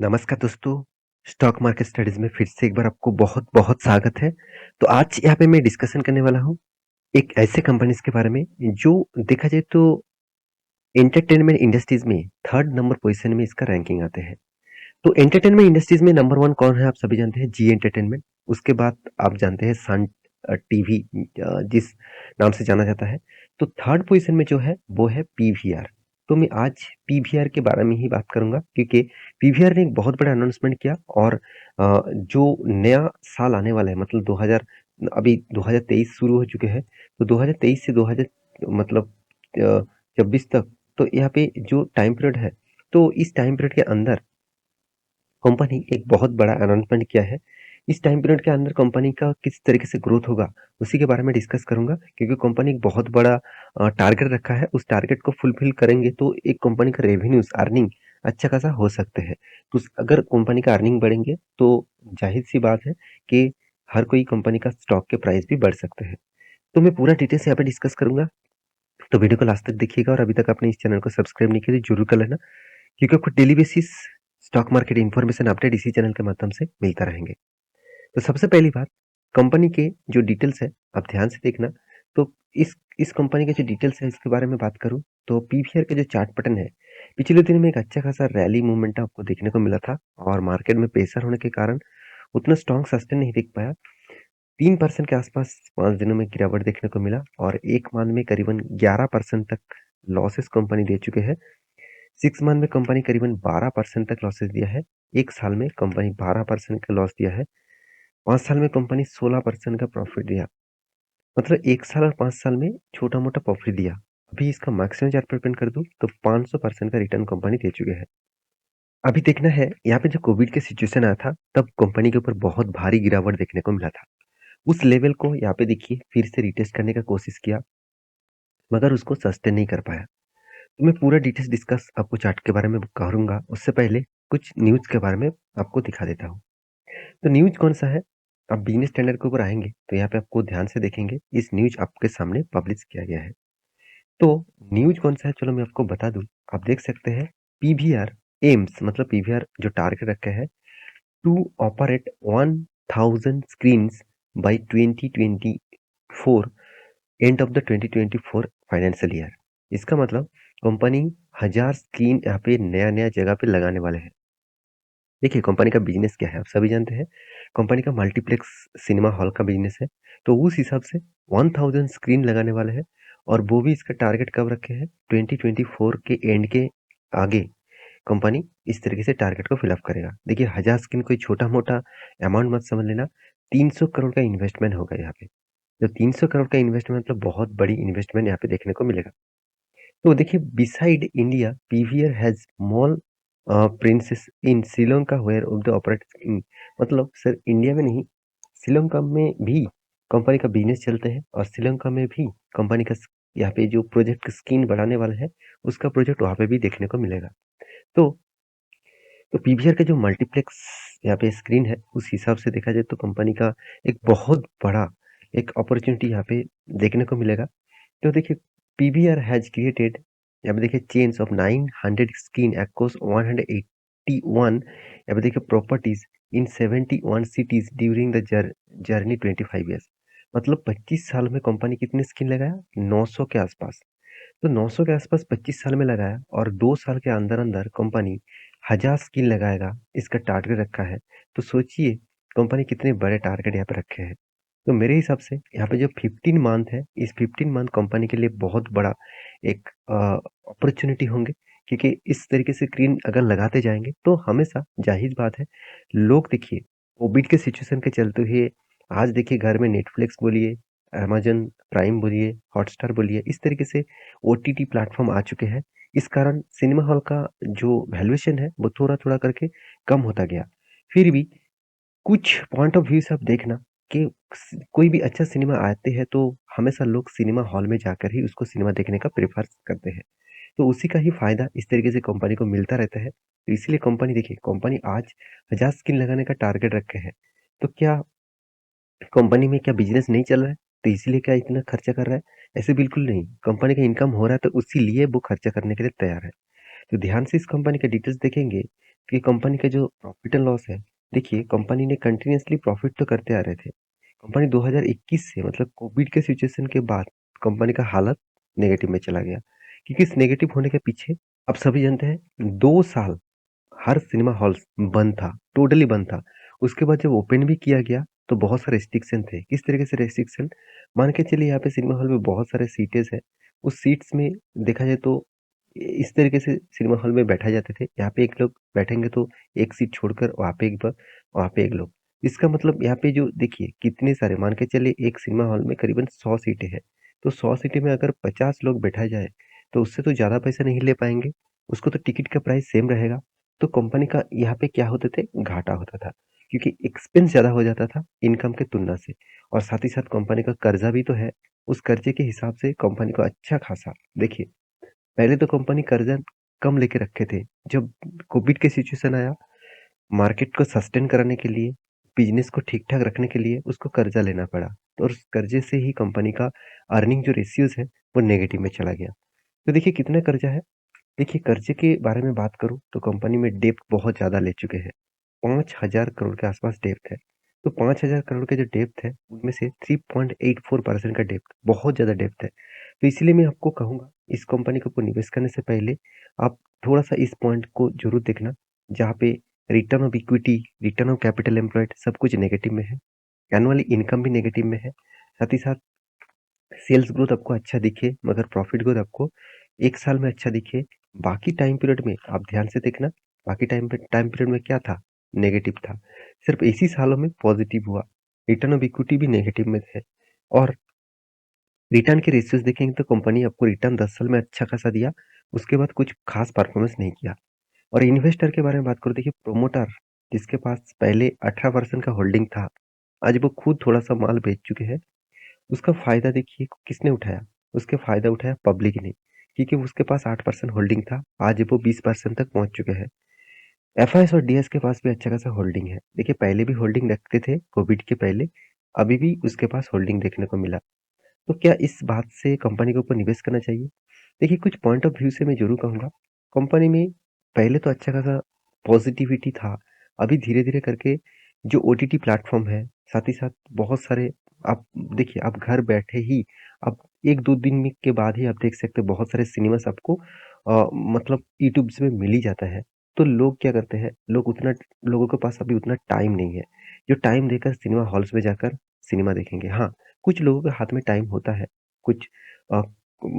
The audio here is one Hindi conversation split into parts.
नमस्कार दोस्तों, स्टॉक मार्केट स्टडीज़ में फिर से एक बार आपको बहुत-बहुत स्वागत है। तो आज यहाँ पे मैं डिस्कशन करने वाला हूँ, एक ऐसे कंपनीज़ के बारे में जो देखा जाए तो एंटरटेनमेंट इंडस्ट्रीज़ में 3rd नंबर पोज़ीशन में इसका रैंकिंग आते हैं। तो एंटरटेनमेंट इंडस्ट्रीज़ में नंबर 1 कौन है आप सभी जानते हैं, जी एंटरटेनमेंट। उसके बाद आप जानते हैं सन टीवी जिस नाम से जाना जाता है। तो 3rd पोज़ीशन में जो है वो है पीवीआर। तो मैं आज पीवीआर के बारे में ही बात करूँगा क्योंकि पीवीआर ने एक बहुत बड़ा अनाउंसमेंट किया और जो नया साल आने वाला है मतलब 2000 अभी 2023 शुरू हो चुके हैं। तो 2023 से 2000 मतलब 26 तक तो यहाँ पे जो टाइम पीरियड है, तो इस टाइम पीरियड के अंदर कंपनी एक बहुत बड़ा अनाउंसमेंट किया है। इस टाइम पीरियड के अंदर कंपनी का किस तरीके से ग्रोथ होगा, उसी के बारे में डिस्कस करूँगा क्योंकि कंपनी एक बहुत बड़ा टारगेट रखा है। उस टारगेट को फुलफिल करेंगे तो एक कंपनी का रेवेन्यूज़, अर्निंग अच्छा खासा हो सकते हैं। तो अगर कंपनी का अर्निंग बढ़ेंगे तो ज़ाहिर-सी बात है कि हर कोई कंपनी का स्टॉक के प्राइस भी बढ़ सकते हैं। तो मैं पूरा डिटेल्स यहाँ पे डिस्कस करूँगा, तो वीडियो को लास्ट तक देखिएगा और अभी तक आपने इस चैनल को सब्सक्राइब नहीं किया तो ज़रूर कर लेना। क्योंकि आपको daily basis stock market information update इसी चैनल के माध्यम से मिलता रहेंगे। तो सबसे पहली बात, कंपनी के जो डिटेल्स है आप ध्यान से देखना। तो इस कंपनी के जो डिटेल्स है इसके बारे में बात करूं तो पीवीआर का जो चार्ट पैटर्न है, पिछले दिन में एक अच्छा खासा रैली मूवमेंट आपको देखने को मिला था और मार्केट में प्रेशर होने के कारण उतना स्ट्रॉन्ग सस्टेन नहीं दिख पाया। 3% के आसपास 5 दिनों में गिरावट देखने को मिला और एक मंथ में करीबन 11% तक लॉसेस कंपनी दे चुके हैं। 6 मंथ में कंपनी करीबन 12% तक लॉसेस दिया है। 1 साल में कंपनी 12% का लॉस दिया है। 5 साल में कंपनी 16% का प्रॉफिट दिया। मतलब 1 साल और 5 साल में छोटा-मोटा प्रॉफिट दिया। अभी इसका मैक्सिमम चार्ट पर पेंट कर दूँ तो 500% का रिटर्न कंपनी दे चुके हैं। अभी देखना है यहाँ पे जब कोविड के सिचुएशन आया था तब कंपनी के ऊपर बहुत भारी गिरावट देखने को मिला था। उस लेवल को यहाँ पे देखिए फिर से रिटेस्ट करने का कोशिश किया मगर उसको सस्टेन नहीं कर पाया। तो मैं पूरा डिटेल्स डिस्कस आपको चार्ट के बारे में करूँगा, उससे पहले कुछ न्यूज़ के बारे में आपको दिखा देता हूँ। तो न्यूज़ कौन-सा है? आप बिज़नेस स्टैंडर्ड के ऊपर आएँगे, तो यहाँ पे आपको ध्यान से देखेंगे, इस न्यूज़ आपके सामने पब्लिश किया गया है। तो न्यूज़ कौन-सा है चलो मैं आपको बता दूँ। आप देख सकते हैं पीवीआर एम्स मतलब पीवीआर जो टारगेट रखा है to operate 1000 screens by 2024 end of the 2024 financial year. इसका मतलब कंपनी 1000 स्क्रीन यहाँ पे नया-नया जगह पे लगाने वाले हैं। देखिए कंपनी का बिज़नेस क्या है आप सभी जानते हैं। कंपनी का मल्टीप्लेक्स सिनेमा हॉल का बिज़नेस है। तो उस हिसाब से 1000 स्क्रीन लगाने वाले हैं और वो भी इसका टारगेट कब रखे हैं 2024 के एंड के आगे कंपनी इस तरीके से टारगेट को फिल अप करेगा। देखिए 1000 स्क्रीन कोई छोटा-मोटा अमाउंट मत समझ लेना। 300 करोड़ का इन्वेस्टमेंट होगा यहाँ पे। तो 300 करोड़ का इन्वेस्टमेंट मतलब बहुत बड़ी इन्वेस्टमेंट यहाँ पे देखने को मिलेगा। तो देखिए beside India PVR has mall princes in Sri Lanka where of the operate in मतलब सर इंडिया में नहीं, श्रीलंका में भी कंपनी का बिजनेस चलते हैं और श्रीलंका में भी कंपनी का यहाँ पे जो प्रोजेक्ट स्कीम बढ़ाने वाला है उसका प्रोजेक्ट वहाँ पे भी देखने को मिलेगा। तो पीवीआर का जो मल्टीप्लेक्स यहाँ पे स्क्रीन है उस हिसाब से देखा जाए तो कंपनी का एक बहुत बड़ा एक अपॉर्चुनिटी यहाँ पे देखने को मिलेगा। तो देखिए पीवीआर हैज क्रिएटेड यहाँ पे देखिए चेन्स ऑफ 900 स्क्रीन अक्रॉस 181 यहाँ पे देखिए properties in 71 cities during the journey 25 years. मतलब 25 साल में कंपनी कितने स्क्रीन लगाया 900 के आसपास। तो 900 के आसपास 25 साल में लगाया और 2 साल के अंदर अंदर कंपनी 1000 स्क्रीन लगाएगा इसका टारगेट रखा है। तो सोचिए कंपनी कितने बड़े टारगेट यहाँ पे रखे हैं। तो मेरे हिसाब से यहाँ पे जो 15 मंथ है, इस 15 मंथ कंपनी के लिए बहुत बड़ा एक अपॉर्चुनिटी होंगे क्योंकि इस तरीके से स्क्रीन अगर लगाते जाएँगे तो हमेशा ज़ाहिर बात है, लोग देखिए कोविड के सिचुएशन के चलते हुए आज देखिए घर में नेटफ्लिक्स बोलिए, अमेज़न प्राइम बोलिए, हॉटस्टार बोलिए, इस तरीके से ओटीटी प्लेटफ़ॉर्म आ चुके हैं। इस कारण सिनेमा हॉल का जो वैल्यूएशन है, वो थोड़ा-थोड़ा करके कम होता गया। फिर भी कुछ पॉइंट ऑफ व्यू से आप देखना कि कोई भी अच्छा सिनेमा आते हैं तो हमेशा लोग सिनेमा हॉल में जाकर ही उसको सिनेमा देखने का प्रेफर करते हैं। तो उसी का ही फ़ायदा इस तरीके से कंपनी को मिलता रहता है। तो इसलिए कंपनी देखिए कंपनी आज 50 स्क्रीन लगाने का टारगेट रखे हैं। तो क्या कंपनी में क्या बिज़नेस नहीं चल रहा है? तो इसीलिए क्या इतना खर्चा कर रहा है? ऐसे बिल्कुल नहीं। कंपनी का इनकम हो रहा है तो उसी लिए वो खर्चा करने के लिए तैयार है। तो ध्यान से इस कंपनी के डिटेल्स देखेंगे कि कंपनी का जो प्रॉफिट एंड लॉस है, देखिए कंपनी ने कंटिन्यूअसली प्रॉफिट तो करते आ रहे थे। कंपनी 2021 से मतलब कोविड के सिचुएशन के बाद कंपनी का हालत नेगेटिव में चला गया। क्योंकि इस नेगेटिव होने के पीछे आप सभी जानते हैं 2 साल हर सिनेमा हॉल्स बंद था, टोटली बंद था। उसके बाद जब ओपन भी किया गया, तो बहुत सारे रिस्ट्रिक्शन थे। किस तरीके से रिस्ट्रिक्शन? मान के चलिए यहाँ पे सिनेमा हॉल में बहुत सारे सीटेज़ हैं। उस सीट्स में देखा जाए तो इस तरीके से सिनेमा हॉल में बैठाए जाते थे। यहाँ पे एक लोग बैठेंगे तो एक सीट छोड़कर वहाँ पे एक लोग। इसका मतलब यहाँ पे जो देखिए कितने सारे मान के चलिए एक सिनेमा हॉल में करीबन 100 सीटें हैं। तो 100 सीटें में अगर 50 लोग बैठाए जाए, तो उससे तो ज़्यादा पैसा नहीं ले पाएँगे। उसको तो टिकट का प्राइस सेम रहेगा। तो कंपनी का यहाँ पे क्या होते थे घाटा होता था क्योंकि एक्सपेंस ज़्यादा हो जाता था इनकम के तुलना से और साथ ही साथ कंपनी का कर्जा भी तो है उस कर्जे के हिसाब से कंपनी को अच्छा खासा देखिए पहले तो कंपनी कर्जा कम लेके रखे थे जब कोविड के सिचुएशन आया मार्केट को सस्टेन कराने के लिए बिजनेस को ठीक ठाक रखने के लिए उसको कर्जा लेना पड़ा तो और उस कर्जे से ही कंपनी का अर्निंग जो रेशियोज है वो नेगेटिव में चला गया तो देखिए कितना कर्जा है देखिए कर्जे के बारे में बात करूँ तो कंपनी में डेब्ट बहुत ज़्यादा ले चुके हैं। 5,000 करोड़ के आसपास डेब्ट है। तो 5,000 करोड़ के जो डेब्ट है उनमें से 3.84% का डेब्ट बहुत ज़्यादा डेब्ट है। तो इसीलिए मैं आपको कहूँगा इस कंपनी के ऊपर निवेश करने से पहले आप थोड़ा-सा इस पॉइंट को ज़रूर देखना जहाँ पे return of equity, return of capital employed सब कुछ नेगेटिव में है। एनुअली इनकम भी नेगेटिव में है। साथ ही साथ सेल्स ग्रोथ आपको अच्छा दिखे मगर प्रॉफिट ग्रोथ आपको 1 साल में अच्छा दिखे, बाकी टाइम पीरियड में आप ध्यान से देखना, बाकी टाइम पीरियड में क्या था? नेगेटिव था। सिर्फ़ इसी सालों में पॉज़िटिव हुआ। रिटर्न ऑफ इक्विटी भी नेगेटिव में है और रिटर्न के रेशियोज़ देखेंगे तो कंपनी आपको रिटर्न 10 साल में अच्छा खासा दिया, उसके बाद कुछ खास परफ़ॉर्मेंस नहीं किया। और इन्वेस्टर के बारे में बात करूँ देखिए प्रोमोटर जिसके पास पहले 18% का होल्डिंग था, आज वो खुद थोड़ा-सा माल बेच चुके हैं। उसका फ़ायदा देखिए किसने उठाया? उसका फ़ायदा उठाया पब्लिक ने, क्योंकि उसके पास 8% होल्डिंग था, आज वो 20% तक पहुँच चुके हैं। एफआईएस और डीएस के पास भी अच्छा खासा होल्डिंग है। देखिए पहले भी होल्डिंग रखते थे कोविड के पहले, अभी भी उसके पास होल्डिंग देखने को मिला। तो क्या इस बात से कंपनी के ऊपर निवेश करना चाहिए? देखिए कुछ पॉइंट ऑफ व्यू से मैं ज़रूर कहूँगा, कंपनी में पहले तो अच्छा खासा पॉज़िटिविटी था, अभी धीरे-धीरे करके जो ओटीटी प्लेटफ़ॉर्म है, साथ ही साथ बहुत सारे आप देखिए आप घर बैठे ही आप 1-2 दिन में के बाद ही आप देख सकते हैं बहुत सारे सिनेमास आपको मतलब यूट्यूब्स में मिल ही जाता है। तो लोग क्या करते हैं, लोगों के पास अभी उतना टाइम नहीं है, जो टाइम देकर सिनेमा हॉल्स में जाकर सिनेमा देखेंगे। हाँ, कुछ लोगों के हाथ में टाइम होता है, कुछ अ,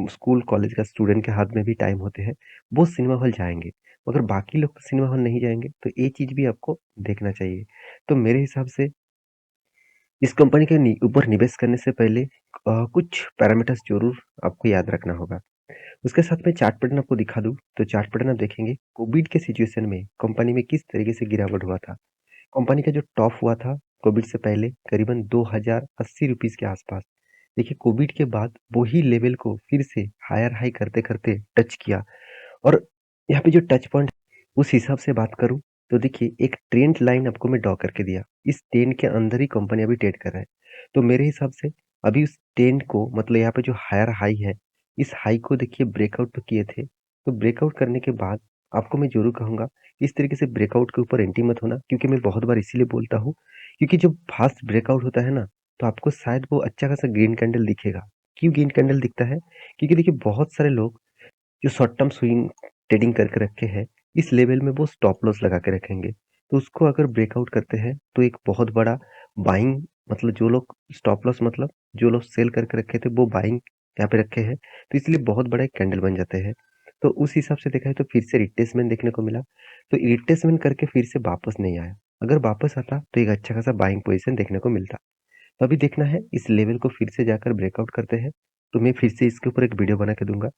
स्कूल कॉलेज का स्टूडेंट के हाथ में भी टाइम होते हैं, वो सिनेमा हॉल जाएँगे, मगर बाकी लोग तो सिनेमा हॉल नहीं जाएँगे, तो ये चीज़ भी आपको देखना चाहिए। तो मेरे हिसाब से इस कंपनी के ऊपर निवेश करने से पहले कुछ पैरामीटर्स ज़रूर आपको याद रखना होगा। उसके साथ मैं चार्ट पैटर्न आपको दिखा दूँ, तो चार्ट पैटर्न आप देखेंगे कोविड के सिचुएशन में कंपनी में किस तरीके से गिरावट हुआ था। कंपनी का जो टॉप हुआ था कोविड से पहले करीबन ₹2080 के आसपास। देखिए कोविड के बाद वही लेवल को फिर से हायर हाई करते-करते टच किया और यहाँ पे जो टच पॉइंट उस हिसाब से बात करूँ तो देखिए एक ट्रेंड लाइन आपको मैं ड्रॉ करके दिया। इस ट्रेंड के अंदर ही कंपनी अभी ट्रेड कर रहा है। तो मेरे हिसाब से अभी उस ट्रेंड को मतलब यहाँ पे जो हायर हाई है, इस हाई को देखिए ब्रेकआउट तो किए थे। तो ब्रेकआउट करने के बाद आपको मैं ज़रूर कहूँगा इस तरीके से ब्रेकआउट के ऊपर एंटी मत होना क्योंकि मैं बहुत बार इसीलिए बोलता हूँ क्योंकि जब फास्ट ब्रेकआउट होता है ना, तो आपको शायद वो अच्छा खासा ग्रीन कैंडल दिखेगा। क्यों ग्रीन कैंडल दिखता है? क्योंकि देखिए बहुत सारे लोग जो शॉर्ट टर्म स्विंग ट्रेडिंग करके रखे हैं, इस लेवल में वो स्टॉप लॉस लगा के रखेंगे। तो उसको अगर ब्रेकआउट करते हैं, तो एक बहुत बड़ा बाइंग मतलब जो लोग स्टॉप लॉस मतलब जो लोग सेल करके रखे थे, वो बाइंग यहाँ पे रखे हैं, तो इसलिए बहुत बड़ा एक कैंडल बन जाते हैं। तो उस हिसाब से देखा है तो फिर से रिट्रेसमेंट देखने को मिला, तो रिट्रेसमेंट करके फिर से वापस नहीं आया। अगर वापस आता, तो एक अच्छा खासा बाइंग पोज़ीशन देखने को मिलता। तो अभी देखना है इस लेवल को फिर से जाकर ब्रेकआउट करते हैं, तो मैं फिर से इसके ऊपर एक वीडियो बना के दूँगा।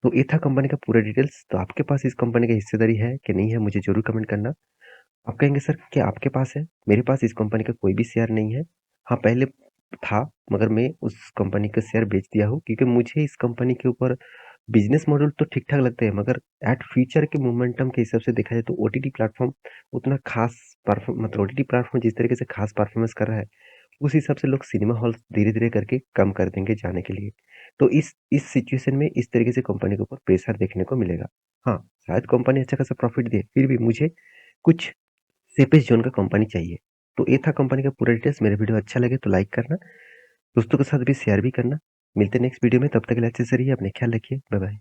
तो ये था कंपनी का पूरा डिटेल्स। तो आपके पास इस कंपनी की हिस्सेदारी है कि नहीं है मुझे ज़रूर कमेंट करना। आप कहेंगे सर क्या आपके पास है? मेरे पास इस कंपनी का कोई भी शेयर नहीं है। हाँ, पहले था मगर मैं उस कंपनी का शेयर बेच दिया हूँ क्योंकि मुझे इस कंपनी के ऊपर बिज़नेस मॉडल तो ठीक-ठाक लगते हैं मगर एट फ्यूचर के मोमेंटम के हिसाब से देखा जाए तो ओटीटी प्लेटफ़ॉर्म उतना ख़ास मतलब ओटीटी प्लेटफ़ॉर्म जिस तरीके से ख़ास परफ़ॉर्मेंस कर रहा है, उस हिसाब से लोग सिनेमा हॉल्स धीरे-धीरे करके कम कर देंगे जाने के लिए। तो इस सिचुएशन में इस तरीके से कंपनी के ऊपर प्रेशर देखने को मिलेगा। हाँ, शायद कंपनी अच्छा खासा प्रॉफिट दे, फिर भी मुझे कुछ सेफेस्ट ज़ोन का कंपनी चाहिए। तो ये था कंपनी का पूरा डिटेल्स। मेरा वीडियो अच्छा लगे तो लाइक करना, दोस्तों के साथ भी शेयर भी करना। मिलते हैं नेक्स्ट वीडियो में, तब तक के लिए अच्छे से रहिए, अपना ख्याल रखिए। Bye bye.